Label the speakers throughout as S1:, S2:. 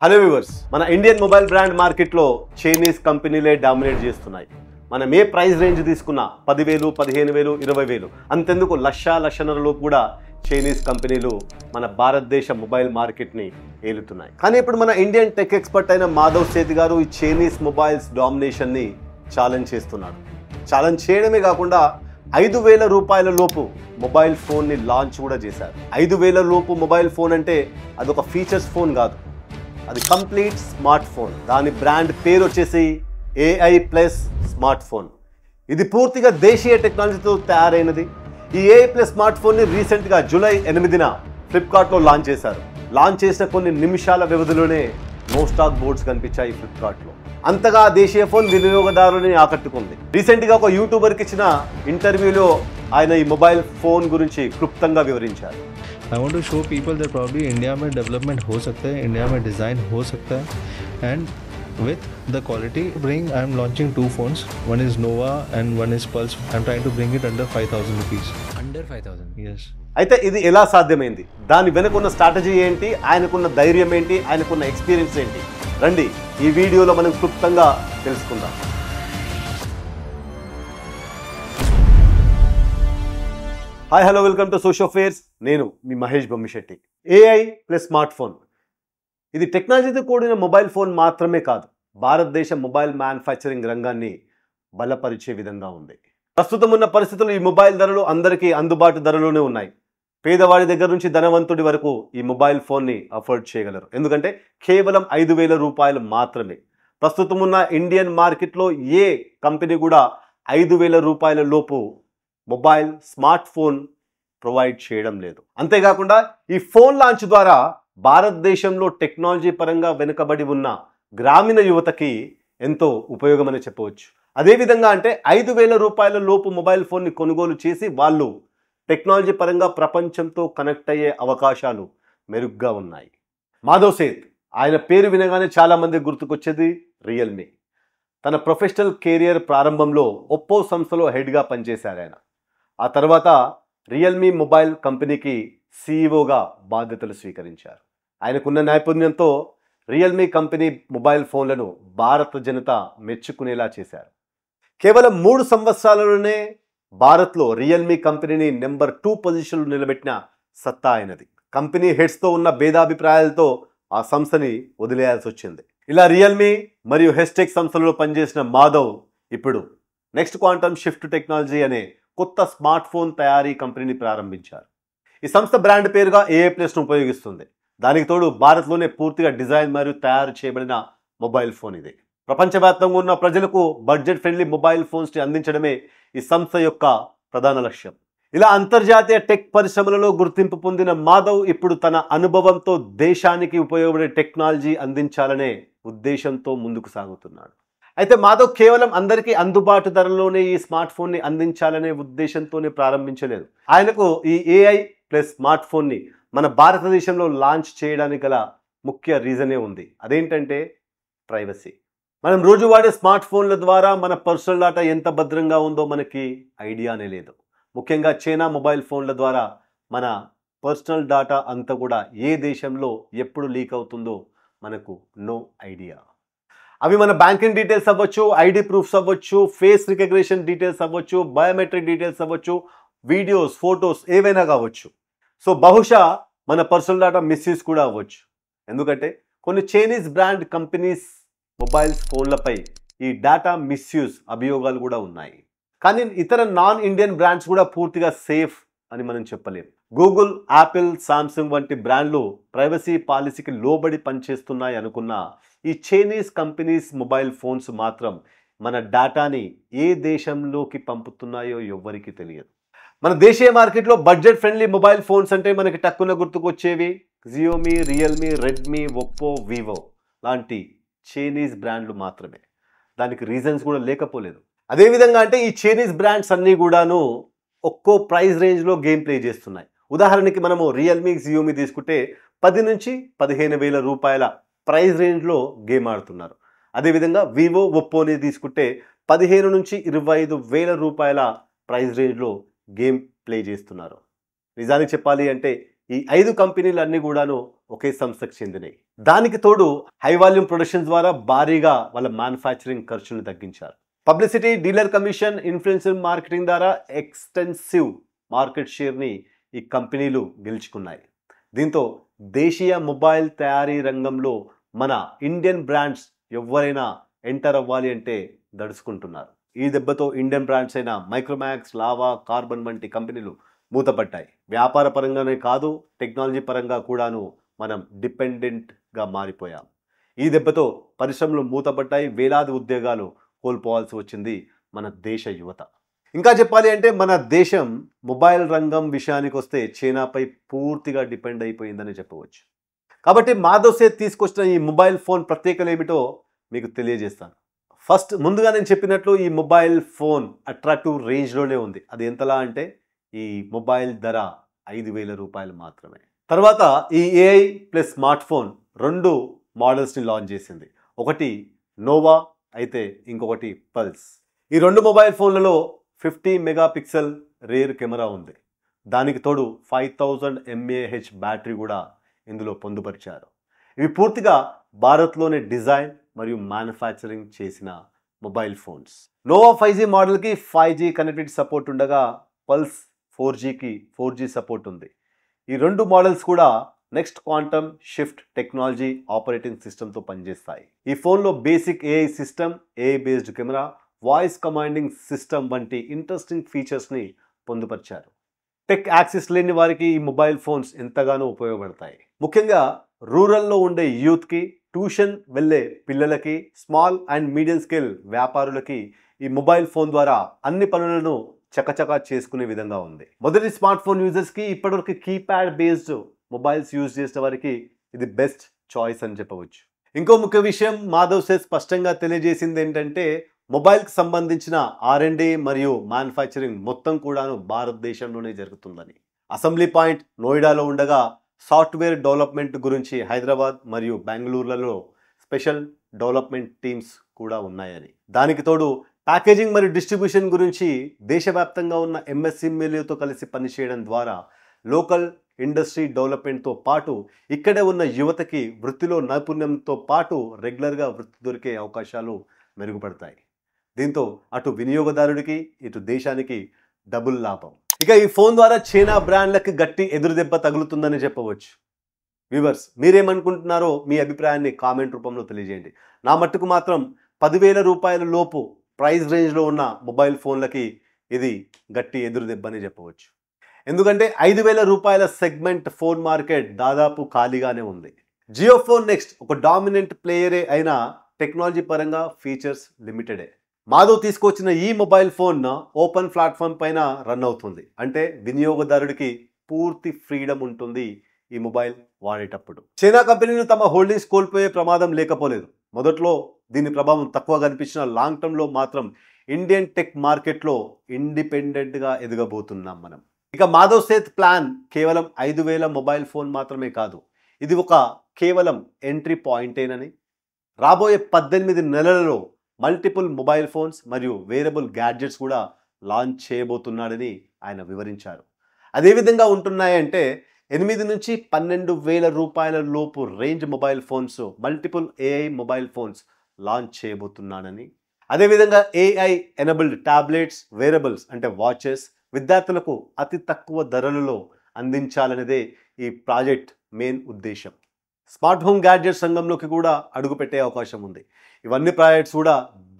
S1: Hello viewers, మన Indian mobile brand మార్కెట్లో Chinese కంపెనీలే dominate చేస్తున్నాయి. మనం ఏ ప్రైస్ రేంజ్ తీసుకున్నా 10,000, 15,000, 20,000 అంతెందుకు లక్షన్నరలో కూడా చైనీస్ కంపెనీలు మన భారతదేశ మొబైల్ మార్కెట్ని ఏలుతున్నాయి. కానీ ఇప్పుడు మన ఇండియన్ టెక్ ఎక్స్పర్ట్ అయిన మాధవ్ సేత్ గారు ఈ చైనీస్ మొబైల్స్ డామినేషన్ని ఛాలెంజ్ చేస్తున్నారు. ఛాలెంజ్ చేయడమే కాకుండా 5,000 రూపాయల లోపు మొబైల్ ఫోన్ని లాంచ్ కూడా చేశారు. 5,000 లోపు మొబైల్ ఫోన్ అంటే అదొక ఫీచర్స్ ఫోన్ కాదు, అది కంప్లీట్ స్మార్ట్ ఫోన్. దాని బ్రాండ్ పేరు వచ్చేసి AI ప్లస్ స్మార్ట్ ఫోన్. ఇది పూర్తిగా దేశీయ టెక్నాలజీతో తయారైనది. ఈ AI ప్లస్ స్మార్ట్ ఫోన్ని రీసెంట్గా జూలై 8న ఫ్లిప్కార్ట్లో లాంచ్ చేశారు. లాంచ్ చేసిన కొన్ని నిమిషాల వ్యవధిలోనే నో స్టాక్ బోర్డ్స్ కనిపించాయి ఫ్లిప్కార్ట్లో. అంతగా దేశీయ ఫోన్ వినియోగదారులని ఆకట్టుకుంది. రీసెంట్గా ఒక యూట్యూబర్కి ఇచ్చిన ఇంటర్వ్యూలో ఆయన ఈ మొబైల్ ఫోన్ గురించి క్లుప్తంగా వివరించారు.
S2: I want to show people that probably India में development हो सकता है, India में design हो सकता है, and with the quality bring I am launching two phones. One is Nova and one is Pulse. I am trying to bring it under 5,000 rupees.
S3: Under 5,000?
S2: Yes.
S1: అయితే ఇది ఎలా సాధ్యమైంది, దాని వెనుకున్న స్ట్రాటజీ ఏంటి, ఆయనకున్న ధైర్యం ఏంటి, ఆయనకున్న ఎక్స్పీరియన్స్ ఏంటి, రండి ఈ వీడియోలో మనం క్లుప్తంగా తెలుసుకుందాం. Hi hello, welcome to Social Fares. నేను మీ Mahesh Bommisetty. AI plus smart phone ఇది టెక్నాలజీతో కూడిన మొబైల్ ఫోన్ మాత్రమే కాదు, భారతదేశ మొబైల్ మ్యానుఫ్యాక్చరింగ్ రంగాన్ని బలపరిచే విధంగా ఉంది. ప్రస్తుతం ఉన్న పరిస్థితులు ఈ మొబైల్ ధరలు అందరికీ అందుబాటు ధరలోనే ఉన్నాయి. పేదవాడి దగ్గర నుంచి ధనవంతుడి వరకు ఈ మొబైల్ ఫోన్ని అఫోర్డ్ చేయగలరు. ఎందుకంటే కేవలం 5,000 రూపాయలు మాత్రమే. ప్రస్తుతం ఉన్న ఇండియన్ మార్కెట్లో ఏ కంపెనీ కూడా 5,000 రూపాయల లోపు మొబైల్ స్మార్ట్ ఫోన్ ప్రొవైడ్ చేయడం లేదు. అంతేకాకుండా ఈ ఫోన్ లాంచ్ ద్వారా భారతదేశంలో టెక్నాలజీ పరంగా వెనుకబడి ఉన్న గ్రామీణ యువతకి ఎంతో ఉపయోగమని చెప్పవచ్చు. అదేవిధంగా అంటే 5,000 రూపాయల లోపు మొబైల్ ఫోన్ని కొనుగోలు చేసి వాళ్ళు టెక్నాలజీ పరంగా ప్రపంచంతో కనెక్ట్ అయ్యే అవకాశాలు మెరుగ్గా ఉన్నాయి. మాధవ్ సేత్, ఆయన పేరు వినగానే చాలామంది గుర్తుకొచ్చేది రియల్మీ. తన ప్రొఫెషనల్ కెరియర్ ప్రారంభంలో ఒప్పో సంస్థలో హెడ్గా పనిచేశారు ఆయన. ఆ తర్వాత రియల్మీ మొబైల్ కంపెనీకి CEOగా బాధ్యతలు స్వీకరించారు. ఆయనకున్న నైపుణ్యంతో రియల్మీ కంపెనీ మొబైల్ ఫోన్లను భారత జనత మెచ్చుకునేలా చేశారు. కేవలం 3 సంవత్సరాలలోనే భారత్లో రియల్మీ కంపెనీని నెంబర్ 2 పొజిషన్లో నిలబెట్టిన సత్తా అయినది. కంపెనీ హెడ్స్తో ఉన్న భేదాభిప్రాయాలతో ఆ సంస్థని వదిలేయాల్సి వచ్చింది. ఇలా రియల్మీ మరియు హెస్టెక్ సంస్థలలో పనిచేసిన మాధవ్ ఇప్పుడు నెక్స్ట్ క్వాంటమ్ షిఫ్ట్ టెక్నాలజీ అనే కొత్త స్మార్ట్ ఫోన్ తయారీ కంపెనీని ప్రారంభించారు. ఈ సంస్థ బ్రాండ్ పేరుగా AI ప్లస్ను ఉపయోగిస్తుంది. దానికి తోడు భారత్లోనే పూర్తిగా డిజైన్ మరియు తయారు చేయబడిన మొబైల్ ఫోన్ ఇది. ప్రపంచవ్యాప్తంగా ఉన్న ప్రజలకు బడ్జెట్ ఫ్రెండ్లీ మొబైల్ ఫోన్స్ని అందించడమే ఈ సంస్థ యొక్క ప్రధాన లక్ష్యం. ఇలా అంతర్జాతీయ టెక్ పరిశ్రమలలో గుర్తింపు పొందిన మాధవ్ ఇప్పుడు తన అనుభవంతో దేశానికి ఉపయోగపడే టెక్నాలజీ అందించాలనే ఉద్దేశంతో ముందుకు సాగుతున్నాడు. అయితే మాధవ్ కేవలం అందరికీ అందుబాటు ధరలోనే ఈ స్మార్ట్ ఫోన్ని అందించాలనే ఉద్దేశంతోనే ప్రారంభించలేదు. ఆయనకు ఈ AI ప్లస్ స్మార్ట్ ఫోన్ని మన భారతదేశంలో లాంచ్ చేయడానికి గల ముఖ్య రీజనే ఉంది. అదేంటంటే ప్రైవసీ. మనం రోజు వాడే స్మార్ట్ ఫోన్ల ద్వారా మన పర్సనల్ డేటా ఎంత భద్రంగా ఉందో మనకి ఐడియానే లేదు. ముఖ్యంగా చైనా మొబైల్ ఫోన్ల ద్వారా మన పర్సనల్ డేటా అంతా కూడా ఏ దేశంలో ఎప్పుడు లీక్ అవుతుందో మనకు నో ఐడియా. అవి మన బ్యాంకింగ్ డీటెయిల్స్ అవ్వచ్చు, ID ప్రూఫ్స్ అవ్వచ్చు, ఫేస్ రికగ్నిషన్ డీటెయిల్స్ అవ్వచ్చు, బయోమెట్రిక్ డీటెయిల్స్ అవ్వచ్చు, వీడియోస్, ఫొటోస్ ఏవైనా కావచ్చు. సో బహుశా మన పర్సనల్ డేటా మిస్యూజ్ కూడా అవ్వచ్చు. ఎందుకంటే కొన్ని చైనీస్ బ్రాండ్ కంపెనీస్ మొబైల్స్ ఫోన్లపై ఈ డేటా మిస్యూజ్ అభియోగాలు కూడా ఉన్నాయి. కానీ ఇతర నాన్ ఇండియన్ బ్రాండ్స్ కూడా పూర్తిగా సేఫ్ అని మనం చెప్పలేము. గూగుల్, యాపిల్, సామ్సంగ్ వంటి బ్రాండ్లు ప్రైవసీ పాలసీకి లోబడి పనిచేస్తున్నాయి అనుకున్న ఈ చైనీస్ కంపెనీస్ మొబైల్ ఫోన్స్ మాత్రం మన డేటాని ఏ దేశంలోకి పంపుతున్నాయో ఎవ్వరికీ తెలియదు. మన దేశీయ మార్కెట్లో బడ్జెట్ ఫ్రెండ్లీ మొబైల్ ఫోన్స్ అంటే మనకి టక్కున గుర్తుకొచ్చేవి Xiaomi, Realme, Redmi, Oppo, Vivo లాంటి చైనీస్ బ్రాండ్లు మాత్రమే. దానికి రీజన్స్ కూడా లేకపోలేదు. అదేవిధంగా అంటే ఈ చైనీస్ బ్రాండ్స్ అన్నీ కూడాను ఒక్కో ప్రైస్ రేంజ్లో గేమ్ ప్లే చేస్తున్నాయి. ఉదాహరణకి మనము రియల్మీ, జియోమీ తీసుకుంటే 10 నుంచి 15,000 రూపాయల ప్రైస్ రేంజ్లో గేమ్ ఆడుతున్నారు. అదేవిధంగా వివో, ఒప్పోని తీసుకుంటే 15 నుంచి 25,000 రూపాయల ప్రైస్ రేంజ్లో గేమ్ ప్లే చేస్తున్నారు. నిజానికి చెప్పాలి అంటే ఈ 5 కంపెనీలు అన్నీ కూడాను ఒకే సంస్థకు చెందినవి. దానికి తోడు హై వాల్యూమ్ ప్రొడక్షన్ ద్వారా భారీగా వాళ్ళ మ్యానుఫ్యాక్చరింగ్ ఖర్చును తగ్గించారు. Publicity, dealer commission, influencer marketing ద్వారా ఎక్స్టెన్సివ్ మార్కెట్ షేర్ని ఈ కంపెనీలు గెలుచుకున్నాయి. దీంతో దేశీయ మొబైల్ తయారీ రంగంలో మన ఇండియన్ బ్రాండ్స్ ఎవరైనా ఎంటర్ అవ్వాలి అంటే దడుచుకుంటున్నారు. ఈ దెబ్బతో ఇండియన్ బ్రాండ్స్ అయిన మైక్రోమాక్స్, లావా, కార్బన్ వంటి కంపెనీలు మూతపడ్డాయి. వ్యాపార పరంగానే కాదు, టెక్నాలజీ పరంగా కూడాను మనం డిపెండెంట్గా మారిపోయాం. ఈ దెబ్బతో పరిశ్రమలు మూతపడ్డాయి, వేలాది ఉద్యోగాలు కోల్పోవాల్సి వచ్చింది మన దేశ యువత. ఇంకా చెప్పాలి అంటే మన దేశం మొబైల్ రంగం విషయానికి వస్తే చైనాపై పూర్తిగా డిపెండ్ అయిపోయిందని చెప్పవచ్చు. కాబట్టి మాధవ్ సేత్ తీసుకొచ్చిన ఈ మొబైల్ ఫోన్ ప్రత్యేకలు ఏమిటో మీకు తెలియజేస్తాను. ఫస్ట్, ముందుగా నేను చెప్పినట్లు ఈ మొబైల్ ఫోన్ అట్రాక్టివ్ రేంజ్లోనే ఉంది. అది ఎంతలా అంటే ఈ మొబైల్ ధర 5,000 రూపాయలు మాత్రమే. తర్వాత ఈ ఏఐ ప్లస్ స్మార్ట్ ఫోన్ 2 మోడల్స్ని లాంచ్ చేసింది. ఒకటి నోవా అయితే ఇంకొకటి పల్స్. ఈ 2 మొబైల్ ఫోన్లలో 50 మెగాపిక్సెల్ రేర్ కెమెరా ఉంది. దానికి తోడు 5000 mAh బ్యాటరీ కూడా ఇందులో పొందుపరిచారు. ఇవి పూర్తిగా భారత్లోనే డిజైన్ మరియు మ్యానుఫ్యాక్చరింగ్ చేసిన మొబైల్ ఫోన్స్. నోవా 5G మోడల్కి 5G కనెక్టివిటీ సపోర్ట్ ఉండగా పల్స్ 4Gకి 4G సపోర్ట్ ఉంది. ఈ 2 మోడల్స్ కూడా next quantum shift technology operating సిస్టమ్తో పనిచేస్తాయి. ఈ ఫోన్లో basic AI system, AI based camera, voice commanding system వంటి ఇంట్రెస్టింగ్ ఫీచర్స్ని పొందుపరిచారు. టెక్ యాక్సెస్ లేని వారికి ఈ మొబైల్ ఫోన్స్ ఎంతగానో ఉపయోగపడతాయి. ముఖ్యంగా రూరల్లో ఉండే యూత్కి, ట్యూషన్ వెళ్ళే పిల్లలకి, స్మాల్ అండ్ మీడియం స్కేల్ వ్యాపారులకి ఈ మొబైల్ ఫోన్ ద్వారా అన్ని పనులను చకచకా చేసుకునే విధంగా ఉంది. మొదటి స్మార్ట్ ఫోన్ యూజర్స్కి, ఇప్పటివరకు కీప్యాడ్ బేస్డ్ మొబైల్స్ యూజ్ చేసిన వారికి ఇది బెస్ట్ చాయిస్ అని చెప్పవచ్చు. ఇంకో ముఖ్య విషయం మాధవ్ సేత్ స్పష్టంగా తెలియజేసింది ఏంటంటే మొబైల్కి సంబంధించిన R&D మరియు మ్యానుఫ్యాక్చరింగ్ మొత్తం కూడాను భారతదేశంలోనే జరుగుతుందని. అసెంబ్లీ పాయింట్ నోయిడాలో ఉండగా సాఫ్ట్వేర్ డెవలప్మెంట్ గురించి హైదరాబాద్ మరియు బెంగళూరులలో స్పెషల్ డెవలప్మెంట్ టీమ్స్ కూడా ఉన్నాయని. దానికి తోడు ప్యాకేజింగ్ మరియు డిస్ట్రిబ్యూషన్ గురించి దేశవ్యాప్తంగా ఉన్న MSMEలతో కలిసి పనిచేయడం ద్వారా లోకల్ ఇండస్ట్రీ డెవలప్మెంట్తో పాటు ఇక్కడే ఉన్న యువతకి వృత్తిలో నైపుణ్యంతో పాటు రెగ్యులర్గా వృత్తి దొరికే అవకాశాలు మెరుగుపడతాయి. దీంతో అటు వినియోగదారుడికి, ఇటు దేశానికి డబుల్ లాభం. ఇక ఈ ఫోన్ ద్వారా చైనా బ్రాండ్లకు గట్టి ఎదురుదెబ్బ తగులుతుందని చెప్పవచ్చు. వ్యూవర్స్, మీరేమనుకుంటున్నారో మీ అభిప్రాయాన్ని కామెంట్ రూపంలో తెలియజేయండి. నా మట్టుకు మాత్రం 10,000 రూపాయల లోపు ప్రైస్ రేంజ్లో ఉన్న మొబైల్ ఫోన్లకి ఇది గట్టి ఎదురుదెబ్బని చెప్పవచ్చు. ఎందుకంటే 5,000 రూపాయల సెగ్మెంట్ ఫోన్ మార్కెట్ దాదాపు ఖాళీగానే ఉంది. జియో ఫోన్ నెక్స్ట్ ఒక డామినెంట్ ప్లేయరే అయినా టెక్నాలజీ పరంగా ఫీచర్స్ లిమిటెడే. మాధవ్ తీసుకొచ్చిన ఈ మొబైల్ ఫోన్ ఓపెన్ ప్లాట్ఫామ్ పైన రన్ అవుతుంది. అంటే వినియోగదారుడికి పూర్తి ఫ్రీడమ్ ఉంటుంది ఈ మొబైల్ వాడేటప్పుడు. చైనా కంపెనీలు తమ హోల్డింగ్స్ కోల్పోయే ప్రమాదం లేకపోలేదు. మొదట్లో దీని ప్రభావం తక్కువ కనిపించిన లాంగ్ టర్మ్లో మాత్రం ఇండియన్ టెక్ మార్కెట్లో ఇండిపెండెంట్గా ఎదగబోతున్నాం మనం. ఇక మాధవ్ సేత్ ప్లాన్ కేవలం 5,000 మొబైల్ ఫోన్ మాత్రమే కాదు, ఇది ఒక కేవలం ఎంట్రీ పాయింటేనని, రాబోయే 18 నెలలలో మల్టిపుల్ మొబైల్ ఫోన్స్ మరియు వేరబుల్ గ్యాడ్జెట్స్ కూడా లాంచ్ చేయబోతున్నాడని ఆయన వివరించారు. అదేవిధంగా ఉంటున్నాయంటే 8 నుంచి 12,000 రూపాయల లోపు range mobile phones, multiple AI mobile phones launch చేయబోతున్నాడని, అదేవిధంగా AI ఎనబుల్డ్ ట్యాబ్లెట్స్, వేరబుల్స్ అంటే వాచెస్ విద్యార్థులకు అతి తక్కువ ధరలలో అందించాలనేదే ఈ ప్రాజెక్ట్ మెయిన్ ఉద్దేశం. స్మార్ట్ హోమ్ గ్యాడ్జెట్స్ రంగంలోకి కూడా అడుగుపెట్టే అవకాశం ఉంది. ఇవన్నీ ప్రాజెక్ట్స్ కూడా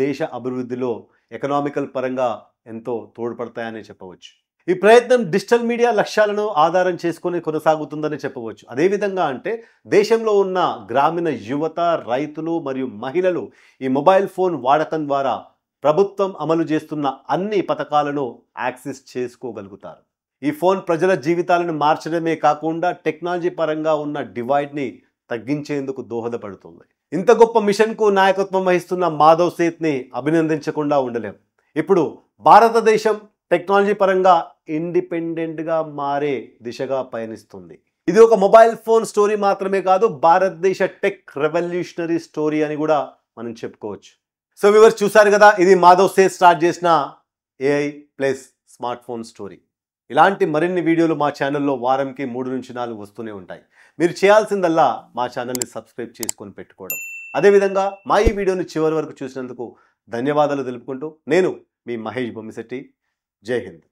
S1: దేశ అభివృద్ధిలో ఎకనామికల్ పరంగా ఎంతో తోడ్పడతాయని చెప్పవచ్చు. ఈ ప్రయత్నం డిజిటల్ మీడియా లక్ష్యాలను ఆధారం చేసుకొని కొనసాగుతుందని చెప్పవచ్చు. అదేవిధంగా అంటే దేశంలో ఉన్న గ్రామీణ యువత, రైతులు మరియు మహిళలు ఈ మొబైల్ ఫోన్ వాడకం ద్వారా ప్రభుత్వం అమలు చేస్తున్న అన్ని పథకాలను యాక్సెస్ చేసుకోగలుగుతారు. ఈ ఫోన్ ప్రజల జీవితాలను మార్చడమే కాకుండా టెక్నాలజీ పరంగా ఉన్న డివైడ్ని తగ్గించేందుకు దోహదపడుతుంది. ఇంత గొప్ప మిషన్కు నాయకత్వం వహిస్తున్న మాధవ్ సేత్ని అభినందించకుండా ఉండలేం. ఇప్పుడు భారతదేశం టెక్నాలజీ పరంగా ఇండిపెండెంట్గా మారే దిశగా పయనిస్తుంది. ఇది ఒక మొబైల్ ఫోన్ స్టోరీ మాత్రమే కాదు, భారతదేశ టెక్ రెవల్యూషనరీ స్టోరీ అని కూడా మనం చెప్పుకోవచ్చు. సో వ్యూవర్స్, చూసారు కదా, ఇది మాధవ్ సేత్ స్టార్ట్ చేసిన AI plus smart phone story. ఇలాంటి మరిన్ని వీడియోలు మా ఛానల్లో వారంకి 3 నుంచి 4 వస్తూనే ఉంటాయి. మీరు చేయాల్సిందల్లా మా ఛానల్ని సబ్స్క్రైబ్ చేసుకొని పెట్టుకోవడం. అదేవిధంగా మా ఈ వీడియోని చివరి వరకు చూసినందుకు ధన్యవాదాలు తెలుపుకుంటూ నేను మీ మహేష్ బొమ్మిశెట్టి. జై హింద్.